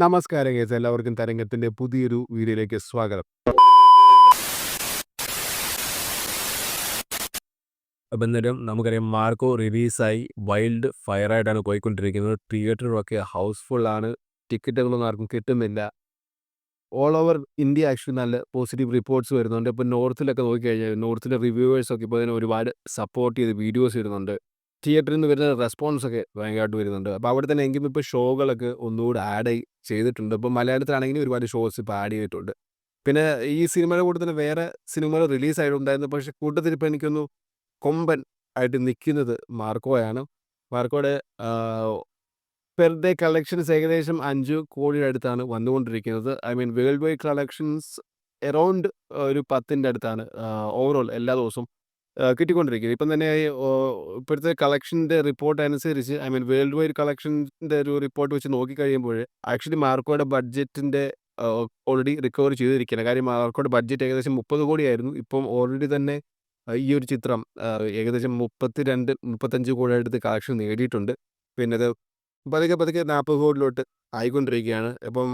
നമസ്കാരം ഗൈസ്, എല്ലാവർക്കും തരംഗത്തിന്റെ പുതിയൊരു വീഡിയോയിലേക്ക് സ്വാഗതം. അപ്പം അന്നേരം നമുക്കറിയാം മാർക്കോ റിലീസായി. വൈൽഡ് ഫയറായിട്ടാണ് പോയിക്കൊണ്ടിരിക്കുന്നത്. തിയേറ്ററിലൊക്കെ ഹൗസ്ഫുള്ളാണ്. ടിക്കറ്റുകളൊന്നും ആർക്കും കിട്ടുന്നില്ല. ഓൾ ഓവർ ഇന്ത്യ ആക്ച്വലി നല്ല പോസിറ്റീവ് റിപ്പോർട്ട്സ് വരുന്നുണ്ട്. ഇപ്പോൾ നോർത്തിലൊക്കെ നോക്കിക്കഴിഞ്ഞാൽ നോർത്തിലെ റിവ്യൂവേഴ്സൊക്കെ ഇപ്പോൾ ഇതിനെ ഒരുപാട് സപ്പോർട്ട് ചെയ്ത് വീഡിയോസ് ഇടുന്നുണ്ട്. തിയേറ്ററിൽ നിന്ന് വരുന്ന റെസ്പോൺസൊക്കെ ഭയങ്കരമായിട്ട് വരുന്നുണ്ട്. അപ്പോൾ അവിടെ തന്നെ എങ്കിലും ഇപ്പോൾ ഷോകളൊക്കെ ഒന്നുകൂടെ ചെയ്തിട്ടുണ്ട്. ഇപ്പോൾ മലയാളത്തിലാണെങ്കിലും ഒരുപാട് ഷോസ് ഇപ്പോൾ ആഡ് ചെയ്തിട്ടുണ്ട്. പിന്നെ ഈ സിനിമയുടെ കൂടെ തന്നെ വേറെ സിനിമകൾ റിലീസായിട്ടുണ്ടായിരുന്നു. പക്ഷേ കൂട്ടത്തിൽ ഇപ്പോൾ എനിക്കൊന്നു കൊമ്പൻ ആയിട്ട് നിൽക്കുന്നത് മാർക്കോയാണ്. മാർക്കോയുടെ പെർ ഡേ കളക്ഷൻസ് ഏകദേശം 5 കോടിയുടെ അടുത്താണ് വന്നുകൊണ്ടിരിക്കുന്നത്. I mean world wide collections around ഒരു 10ൻ്റെ അടുത്താണ് ഓവറോൾ എല്ലാ ദിവസവും കിട്ടിക്കൊണ്ടിരിക്കുന്നത്. ഇപ്പം തന്നെ ഇപ്പോഴത്തെ കളക്ഷൻ്റെ റിപ്പോർട്ട് അനുസരിച്ച് ഐ മീൻ വേൾഡ് വൈഡ് കളക്ഷൻ്റെ ഒരു റിപ്പോർട്ട് വെച്ച് നോക്കിക്കഴിയുമ്പോൾ ആക്ച്വലി മാർക്കോയുടെ ബഡ്ജറ്റിൻ്റെ ഓൾറെഡി റിക്കവർ ചെയ്തിരിക്കുകയാണ്. കാര്യം മാർക്കോയുടെ ബഡ്ജറ്റ് ഏകദേശം 30 കോടിയായിരുന്നു. ഇപ്പം ഓൾറെഡി തന്നെ ഈ ഒരു ചിത്രം ഏകദേശം 32, 35 കോടിയുടെ അടുത്ത് കളക്ഷൻ നേടിയിട്ടുണ്ട്. പിന്നെ അത് പതുക്കെ 40 കോടിയിലോട്ട് ആയിക്കൊണ്ടിരിക്കുകയാണ്. അപ്പം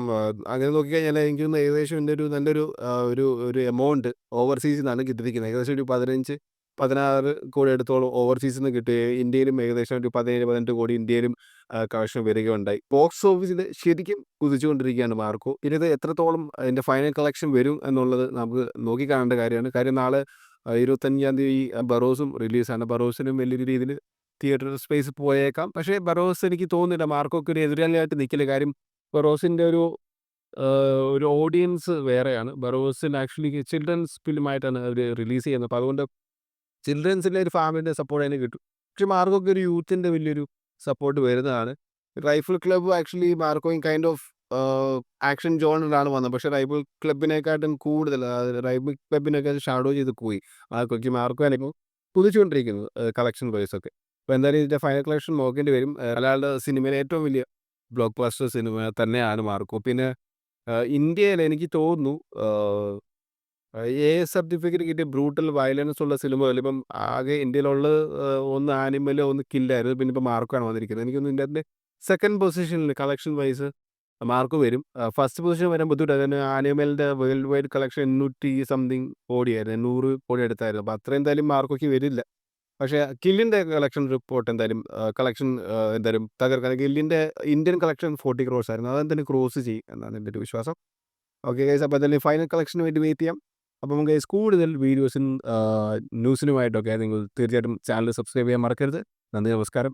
അങ്ങനെ നോക്കിക്കഴിഞ്ഞാൽ എനിക്ക് തോന്നുന്നു ഏകദേശം ഇതിൻ്റെ ഒരു നല്ലൊരു ഒരു എമൗണ്ട് ഓവർസീസിൽ നിന്നാണ് കിട്ടിയിരിക്കുന്നത്. ഏകദേശം ഒരു 15, 16 കോടി അടുത്തോളം ഓവർസീസിൽ നിന്ന് കിട്ടി. ഇന്ത്യയിലും ഏകദേശം ഒരു 17, 18 കോടി ഇന്ത്യയിലും കളക്ഷൻ വരികയുണ്ടായി. ബോക്സ് ഓഫീസിൽ ശരിക്കും കുതിച്ചുകൊണ്ടിരിക്കുകയാണ് മാർക്കോ. ഇനി ഇത് എത്രത്തോളം അതിൻ്റെ ഫൈനൽ കളക്ഷൻ വരും എന്നുള്ളത് നമുക്ക് നോക്കിക്കാണേണ്ട കാര്യമാണ്. കാര്യം നാളെ 25-ാം തീയതി ബറോസും റിലീസാണ്. ബറോസിനും വലിയൊരു രീതിയിൽ തിയേറ്റർ സ്പേസ് പോയേക്കാം. പക്ഷേ ബറോസ് എനിക്ക് തോന്നുന്നില്ല മാർക്കോക്ക് ഒരു എതിരാളിയായിട്ട് നിൽക്കില്ല. കാര്യം ബറോസിൻ്റെ ഒരു ഓഡിയൻസ് വേറെയാണ്. ബറോസിന് ആക്ച്വലി ചിൽഡ്രൻസ് ഫിലിമായിട്ടാണ് അവർ റിലീസ് ചെയ്യുന്നത്. അപ്പോൾ അതുകൊണ്ട് ചിൽഡ്രൻസിൻ്റെ ഒരു ഫാമിലിൻ്റെ സപ്പോർട്ട് അതിന് കിട്ടും. പക്ഷേ മാർക്കോക്ക് ഒരു യൂത്തിൻ്റെ വലിയൊരു സപ്പോർട്ട് വരുന്നതാണ്. റൈഫിൾ ക്ലബ്ബ് ആക്ച്വലി മാർക്കോയും കൈൻഡ് ഓഫ് ആക്ഷൻ ജോണറിലാണ് വന്നത്. പക്ഷേ റൈഫിൾ ക്ലബിനെക്കാട്ടും കൂടുതൽ റൈഫിൾ ക്ലബിനൊക്കെ ഷാഡോ ചെയ്ത് പോയി മാർക്കോ ആണിപ്പോൾ കുതിച്ചുകൊണ്ടിരിക്കുന്നത് കളക്ഷൻ വൈസൊക്കെ. അപ്പോൾ എന്തായാലും ഇതിൻ്റെ ഫൈനൽ കളക്ഷൻ നോക്കേണ്ടി വരും. മലയാള സിനിമയിലെ ഏറ്റവും വലിയ ബ്ലോക്ക് ബസ്റ്റർ സിനിമ തന്നെയാണ് മാർക്കോ. പിന്നെ ഇന്ത്യയിൽ എനിക്ക് തോന്നുന്നു സർട്ടിഫിക്കറ്റ് കിട്ടിയ ബ്രൂട്ടൽ വയലൻസ് ഉള്ള സിനിമകൾ ഇപ്പം ആകെ ഇന്ത്യയിലുള്ളത് ഒന്ന് ആനിമൽ, ഒന്ന് കില്ലായിരുന്നു. പിന്നെ ഇപ്പോൾ മാർക്കോയാണ് വന്നിരിക്കുന്നത്. എനിക്ക് തോന്നുന്നു ഇതിൻ്റെ സെക്കൻഡ് പൊസിഷനിൽ കളക്ഷൻ വൈസ് മാർക്ക് വരും. ഫസ്റ്റ് പൊസിഷൻ വരാൻ ബുദ്ധിമുട്ടാണ്. കാരണം ആനിമലിൻ്റെ വേൾഡ് വൈഡ് കളക്ഷൻ 800 സംതിങ് കോടിയായിരുന്നു, 100 കോടി അടുത്തായിരുന്നു. അപ്പോൾ അത്ര എന്തായാലും മാർക്കോയ്ക്ക് വരില്ല. പക്ഷേ കില്ലിൻ്റെ കളക്ഷൻ റിപ്പോർട്ട് കളക്ഷൻ എന്തായാലും തകർക്കാൻ. കില്ലിൻ്റെ ഇന്ത്യൻ കളക്ഷൻ 40 crores ആയിരുന്നു. അതെന്തായാലും ക്രോസ് ചെയ്യും എന്നാണ് എൻ്റെ ഒരു വിശ്വാസം. ഓക്കെ ഗൈസ്, അപ്പോൾ എന്തായാലും ഫൈനൽ കളക്ഷന് വേണ്ടി വെയിറ്റ് ചെയ്യാം. അപ്പം ഗൈസ് കൂടുതൽ വീഡിയോസും ന്യൂസിനുമായിട്ടൊക്കെ നിങ്ങൾ തീർച്ചയായിട്ടും ചാനൽ സബ്സ്ക്രൈബ് ചെയ്യാൻ മറക്കരുത്. നന്ദി, നമസ്കാരം.